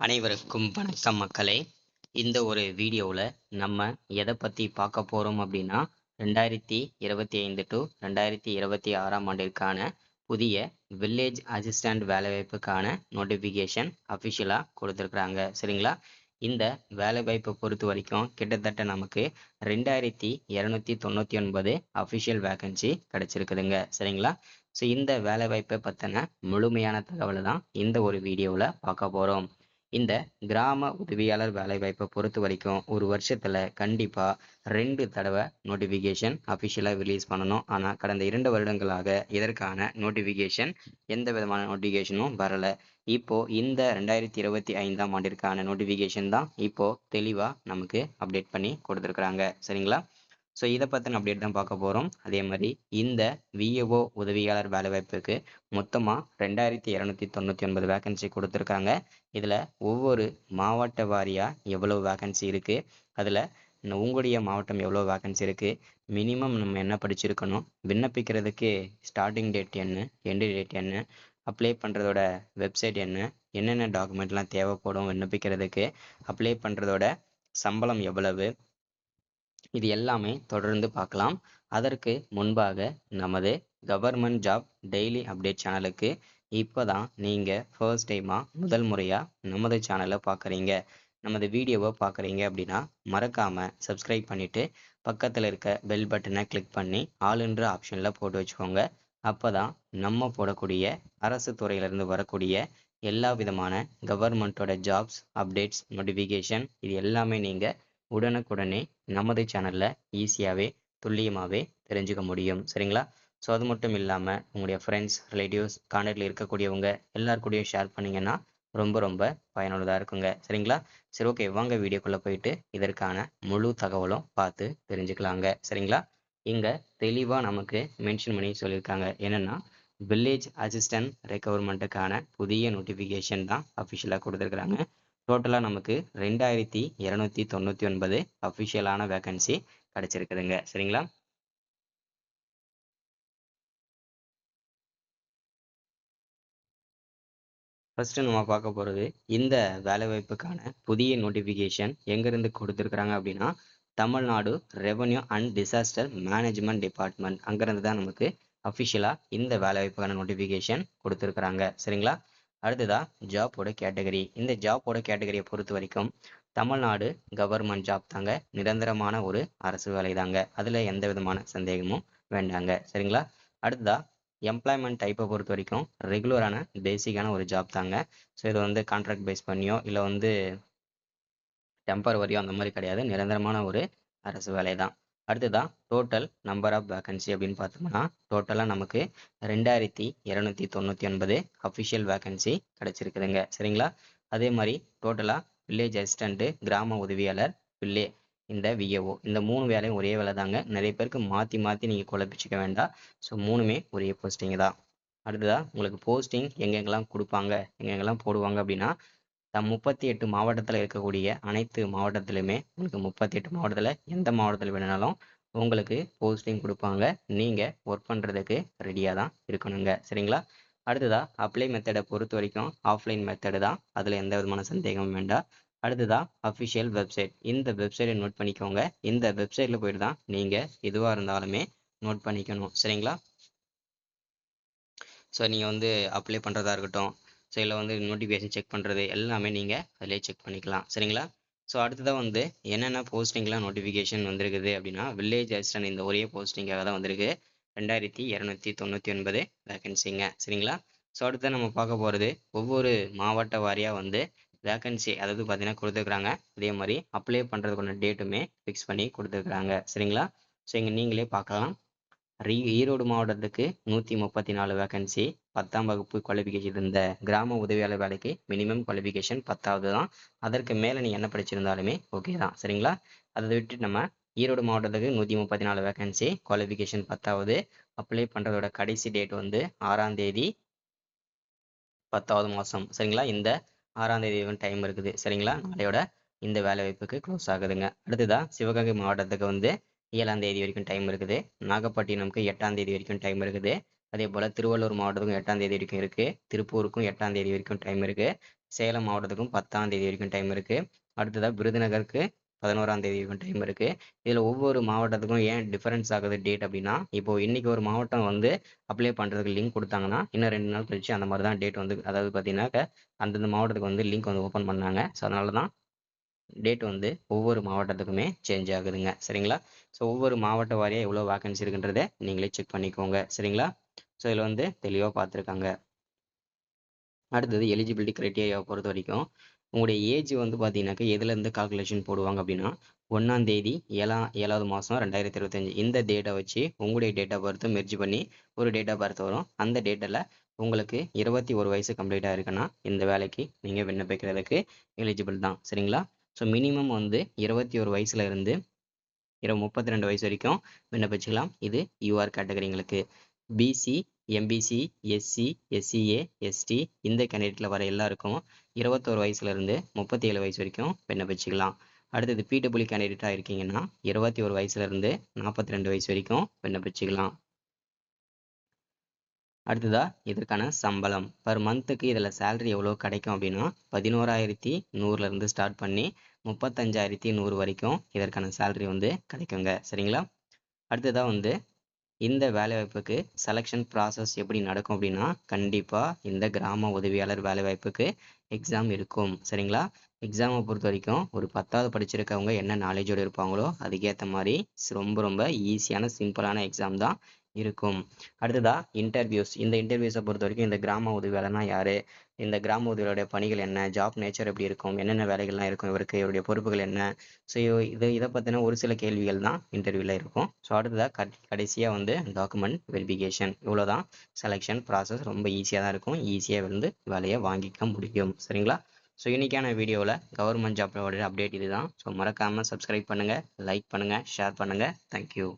அனைவருக்கும் வணக்கம் மக்களே. இந்த ஒரு வீடியோவில் நம்ம எதை பற்றி பார்க்க போகிறோம் அப்படின்னா 2025 டு 2026 ஆண்டிற்கான புதிய வில்லேஜ் அசிஸ்டண்ட் வேலைவாய்ப்புக்கான நோட்டிஃபிகேஷன் அஃபிஷியலாக கொடுத்துருக்குறாங்க. சரிங்களா? இந்த வேலைவாய்ப்பை பொறுத்த வரைக்கும் கிட்டத்தட்ட நமக்கு 2299 அஃபிஷியல் வேகன்சி கிடச்சிருக்குதுங்க. சரிங்களா? ஸோ இந்த வேலைவாய்ப்பை பற்றின முழுமையான தகவலை தான் இந்த ஒரு வீடியோவில் பார்க்க போகிறோம். இந்த கிராம உதவியாளர் வேலைவாய்ப்பை பொறுத்த வரைக்கும் ஒரு வருஷத்தில் கண்டிப்பாக 2 தடவை நோட்டிஃபிகேஷன் அஃபிஷியலாக ரிலீஸ் பண்ணணும். ஆனால் கடந்த 2 வருடங்களாக இதற்கான நோட்டிஃபிகேஷன் எந்த விதமான நோட்டிஃபிகேஷனும் வரலை. இப்போது இந்த 2025 ஆண்டிற்கான நோட்டிஃபிகேஷன் தான் இப்போது தெளிவாக நமக்கு அப்டேட் பண்ணி கொடுத்துருக்குறாங்க. சரிங்களா? ஸோ இதை பற்றின அப்டேட் தான் பார்க்க போகிறோம். அதே மாதிரி இந்த விஏஓ உதவியாளர் வேலைவாய்ப்புக்கு மொத்தமாக 2299 வேகன்சி கொடுத்துருக்காங்க. இதில் ஒவ்வொரு மாவட்ட வாரியாக எவ்வளோ வேகன்சி இருக்குது, அதில் உங்களுடைய மாவட்டம் எவ்வளோ வேகன்சி இருக்குது, மினிமம் நம்ம என்ன படிச்சிருக்கணும், விண்ணப்பிக்கிறதுக்கு ஸ்டார்டிங் டேட் என்ன, எண்டு டேட் என்ன, அப்ளை பண்ணுறதோட வெப்சைட் என்ன, என்னென்ன டாக்குமெண்ட்லாம் தேவைப்படும் விண்ணப்பிக்கிறதுக்கு, அப்ளை பண்ணுறதோட சம்பளம் எவ்வளவு, இது எல்லாமே தொடர்ந்து பார்க்கலாம். அதற்கு முன்பாக நமது கவர்மெண்ட் ஜாப் டெய்லி அப்டேட் சேனலுக்கு இப்போ தான் நீங்கள் ஃபர்ஸ்ட் டைமாக முதல் முறையாக நமது சேனலை பார்க்குறீங்க, நமது வீடியோவை பார்க்குறீங்க அப்படின்னா மறக்காமல் சப்ஸ்கிரைப் பண்ணிவிட்டு பக்கத்தில் இருக்க பெல் பட்டனை கிளிக் பண்ணி ஆளுன்ற ஆப்ஷனில் போட்டு வச்சுக்கோங்க. அப்போ தான் நம்ம போடக்கூடிய அரசு துறையிலிருந்து வரக்கூடிய எல்லா விதமான கவர்மெண்ட்டோட ஜாப்ஸ் அப்டேட்ஸ் நோட்டிஃபிகேஷன் இது எல்லாமே நீங்கள் உடனுக்குடனே நமது சேனலில் ஈஸியாகவே துல்லியமாகவே தெரிஞ்சுக்க முடியும். சரிங்களா? ஸோ அது மட்டும் இல்லாமல் உங்களுடைய ஃப்ரெண்ட்ஸ் ரிலேட்டிவ்ஸ் கான்டாக்டில் இருக்கக்கூடியவங்க எல்லாருக்கூடையும் ஷேர் பண்ணிங்கன்னா ரொம்ப ரொம்ப பயனுள்ளதாக இருக்குங்க. சரிங்களா? சரி, ஓகே, வாங்க வீடியோக்குள்ளே போயிட்டு இதற்கான முழு தகவலும் பார்த்து தெரிஞ்சுக்கலாங்க. சரிங்களா? இங்கே தெளிவாக நமக்கு மென்ஷன் பண்ணி சொல்லியிருக்காங்க. என்னென்னா வில்லேஜ் அசிஸ்டன்ட் ரெக்ரூட்மெண்ட்டுக்கான புதிய நோட்டிஃபிகேஷன் தான் அஃபிஷியலாக கொடுத்துருக்குறாங்க. டோட்டலாக நமக்கு 2299 அஃபிஷியலான வேகன்சி கிடச்சிருக்குதுங்க. சரிங்களா? ஃபஸ்ட்டு நம்ம பார்க்க போகிறது இந்த வேலைவாய்ப்புக்கான புதிய நோட்டிஃபிகேஷன் எங்கேருந்து கொடுத்துருக்குறாங்க அப்படின்னா Tamil Nadu revenue and disaster management department அங்கேருந்து தான் நமக்கு அஃபிஷியலாக இந்த வேலைவாய்ப்புக்கான நோட்டிஃபிகேஷன் கொடுத்துருக்குறாங்க. சரிங்களா? அடுத்ததாக ஜாப்போட கேட்டகரி. இந்த ஜாப்போட கேட்டகரியை பொறுத்த வரைக்கும் தமிழ்நாடு கவர்மெண்ட் ஜாப் தாங்க, நிரந்தரமான ஒரு அரசு வேலை தாங்க, அதில் எந்த விதமான சந்தேகமும் வேண்டாங்க. சரிங்களா? அடுத்ததாக எம்ப்ளாய்மெண்ட் டைப்பை பொறுத்த வரைக்கும் ரெகுலரான பேசிக்கான ஒரு ஜாப் தாங்க. ஸோ இது வந்து கான்ட்ராக்ட் பேஸ் பண்ணியோ இல்லை வந்து டெம்பரவரியோ அந்த மாதிரி கிடையாது, நிரந்தரமான ஒரு அரசு வேலை தான். அடுத்ததான் டோட்டல் நம்பர் ஆஃப் வேகன்சி அப்படின்னு பார்த்தோம்னா டோட்டலாக நமக்கு 2299 அஃபிஷியல் வேகன்சி கிடச்சிருக்குதுங்க. சரிங்களா? அதே மாதிரி டோட்டலாக வில்லேஜ் அசிஸ்டண்ட்டு, கிராம உதவியாளர், இந்த விஏஓ இந்த 3 வேலையும் ஒரே வேலை தாங்க. நிறைய பேருக்கு மாற்றி மாற்றி நீங்கள் குழப்பிச்சிக்க வேண்டாம். ஸோ 3மே ஒரே போஸ்டிங் தான். அடுத்ததாக உங்களுக்கு போஸ்டிங் எங்கெங்கெல்லாம் கொடுப்பாங்க, எங்கெங்கெல்லாம் போடுவாங்க அப்படின்னா 38 மாவட்டத்தில் இருக்கக்கூடிய அனைத்து மாவட்டத்திலுமே உங்களுக்கு 38 மாவட்டத்தில் எந்த மாவட்டத்தில் வேணுனாலும் உங்களுக்கு போஸ்டிங் கொடுப்பாங்க. நீங்கள் ஒர்க் பண்ணுறதுக்கு ரெடியாக தான் இருக்கணுங்க. சரிங்களா? அடுத்ததாக அப்ளை மெத்தடை பொறுத்த வரைக்கும் ஆஃப்லைன் மெத்தடு தான், அதில் எந்த விதமான சந்தேகமும் வேண்டாம். அடுத்ததாக அஃபிஷியல் வெப்சைட். இந்த வெப்சைட்டை நோட் பண்ணிக்கோங்க. இந்த வெப்சைட்டில் போய்ட்டு தான் நீங்கள் எதுவாக இருந்தாலுமே நோட் பண்ணிக்கணும். சரிங்களா? ஸோ நீங்கள் வந்து அப்ளை பண்ணுறதா இருக்கட்டும், ஸோ இதில் வந்து நோட்டிஃபிகேஷன் செக் பண்ணுறது எல்லாமே நீங்கள் அதிலே செக் பண்ணிக்கலாம். சரிங்களா? ஸோ அடுத்ததாக வந்து என்னென்ன போஸ்டிங்லாம் நோட்டிஃபிகேஷன் வந்திருக்குது அப்படின்னா வில்லேஜ் அசிஸ்டன்ட் இந்த ஒரே போஸ்டிங்காக தான் வந்திருக்கு. 2299 வேகன்சிங்க. சரிங்களா? ஸோ அடுத்த நம்ம பார்க்க போகிறது ஒவ்வொரு மாவட்ட வாரியாக வந்து வேகன்சி அதாவது பார்த்தீங்கன்னா கொடுத்துருக்குறாங்க. அதே மாதிரி அப்ளை பண்ணுறதுக்கான டேட்டுமே ஃபிக்ஸ் பண்ணி கொடுத்துருக்குறாங்க. சரிங்களா? ஸோ இங்கே நீங்களே பார்க்கலாம். ஈரோடு மாவட்டத்துக்கு 134 வேகன்சி, 10ஆம் வகுப்பு குவாலிஃபிகேஷன் இருந்த கிராம உதவியாளர் வேலைக்கு மினிமம் குவாலிஃபிகேஷன் 10வது தான். அதற்கு மேலே நீங்கள் என்ன படிச்சிருந்தாலுமே ஓகே தான். சரிங்களா? அதை விட்டு நம்ம ஈரோடு மாவட்டத்துக்கு 134 வேகன்சி, குவாலிஃபிகேஷன் 10வது, அப்ளை பண்ணுறதோட கடைசி டேட் வந்து 6ஆம் தேதி 10வது மாதம். சரிங்களா? இந்த 6ஆம் தேதி டைம் இருக்குது. சரிங்களா? நாளையோட இந்த வேலை வாய்ப்புக்கு க்ளோஸ் ஆகுதுங்க. அடுத்ததாக சிவகங்கை மாவட்டத்துக்கு வந்து 7ஆம் தேதி வரைக்கும் டைம் இருக்குது. நாகப்பட்டினம்க்கு 8ஆம் தேதி வரைக்கும் டைம் இருக்குது. அதே போல் திருவள்ளூர் மாவட்டத்துக்கும் 8ஆம் தேதி வரைக்கும் இருக்குது. திருப்பூருக்கும் 8ஆம் தேதி வரைக்கும் டைம் இருக்குது. சேலம் மாவட்டத்துக்கும் 10ஆம் தேதி வரைக்கும் டைம் இருக்குது. அடுத்ததாக விருதுநகருக்கு 11ஆம் தேதி வரைக்கும் டைம் இருக்குது. இதில் ஒவ்வொரு மாவட்டத்துக்கும் ஏன் டிஃபரன்ஸ் ஆகுது டேட் அப்படின்னா, இப்போ இன்றைக்கி ஒரு மாவட்டம் வந்து அப்ளை பண்ணுறதுக்கு லிங்க் கொடுத்தாங்கன்னா இன்னும் 2 நாள் கழிச்சு அந்த மாதிரி தான் டேட் வந்து, அதாவது பார்த்தீங்கன்னாக்க அந்தந்த மாவட்டத்துக்கு வந்து லிங்க் வந்து ஓப்பன் பண்ணாங்க. ஸோ அதனால தான் டேட் வந்து ஒவ்வொரு மாவட்டத்துக்குமே சேஞ்ச் ஆகுதுங்க. சரிங்களா? ஸோ ஒவ்வொரு மாவட்ட வாரியாக எவ்வளோ வேக்கன்சி இருக்குன்றதை நீங்களே செக் பண்ணிக்கோங்க. சரிங்களா? ஸோ இதில் வந்து தெளிவாக பார்த்துருக்காங்க. அடுத்தது எலிஜிபிலிட்டி க்ரைட்டீரியாவை பொறுத்த வரைக்கும் உங்களுடைய ஏஜ் வந்து பார்த்தீங்கன்னாக்கா எதுலேருந்து கால்குலேஷன் போடுவாங்க அப்படின்னா 1ஆம் தேதி 7வது மாதம் 2025 இந்த டேட்டை வச்சு உங்களுடைய டேட் ஆஃப் பர்த் மெர்ஜ் பண்ணி ஒரு டேட் ஆஃப் பர்த் வரும். அந்த டேட்டில் உங்களுக்கு 21 வயசு கம்ப்ளீட் ஆயிருக்குன்னா இந்த வேலைக்கு நீங்கள் விண்ணப்பிக்கிறதுக்கு எலிஜிபிள் தான். சரிங்களா? ஸோ மினிமம் வந்து 21 வயசுல இருந்து 32 வயசு வரைக்கும் விண்ணப்பிச்சுக்கலாம். இது யூஆர் கேட்டகரிங்களுக்கு. BC, MBC, SC, SCA, ST இந்த கேண்டிடேட்டில் வர எல்லாருக்கும் 21 வயசுலேருந்து 37 வயசு வரைக்கும் விண்ணப்பிச்சுக்கலாம். அடுத்தது பிடபிள்யூ கேண்டிடேட்டாக இருக்கீங்கன்னா 21 வயசுலேருந்து 42 வயசு வரைக்கும் விண்ணப்பிச்சுக்கலாம். அடுத்ததா இதற்கான சம்பளம் பர் மந்த்துக்கு இதில் சேலரி எவ்வளோ கிடைக்கும் அப்படின்னா 11,100லேருந்து ஸ்டார்ட் பண்ணி 35,100 வரைக்கும் இதற்கான சேலரி வந்து கிடைக்குங்க. சரிங்களா? அடுத்ததாக வந்து இந்த வேலைவாய்ப்புக்கு செலெக்ஷன் ப்ராசஸ் எப்படி நடக்கும் அப்படின்னா, கண்டிப்பாக இந்த கிராம உதவியாளர் வேலைவாய்ப்புக்கு எக்ஸாம் இருக்கும். சரிங்களா? எக்ஸாமை பொறுத்த வரைக்கும் ஒரு 10வது படிச்சிருக்கவங்க என்ன நாலேஜோடு இருப்பாங்களோ அதுக்கேற்ற மாதிரி ரொம்ப ரொம்ப ஈஸியான சிம்பிளான எக்ஸாம் தான் இருக்கும். அடுத்ததா இன்டர்வியூஸ். இந்த இன்டர்வியூஸை பொறுத்த வரைக்கும் இந்த கிராம உதவியாளர்னா யார், இந்த கிராம உதவியாளருடைய பணிகள் என்ன, ஜாப் நேச்சர் எப்படி இருக்கும், என்னென்ன வேலைகள்லாம் இருக்கும், இவருடைய பொறுப்புகள் என்ன, ஸோ இதை பற்றின ஒரு சில கேள்விகள் தான் இன்டர்வியூவில் இருக்கும். ஸோ அடுத்ததாக கடைசியாக வந்து டாக்குமெண்ட் வெரிஃபிகேஷன். இவ்வளோ தான் செலெக்ஷன் ப்ராசஸ். ரொம்ப ஈஸியாக தான் இருக்கும். ஈஸியாக வந்து வேலையை வாங்கிக்க முடியும். சரிங்களா? ஸோ இன்றைக்கான வீடியோவில் கவர்மெண்ட் ஜாப்போட அப்டேட் இது தான். ஸோ மறக்காமல் சப்ஸ்கிரைப் பண்ணுங்கள், லைக் பண்ணுங்கள், ஷேர் பண்ணுங்கள். தேங்க்யூ.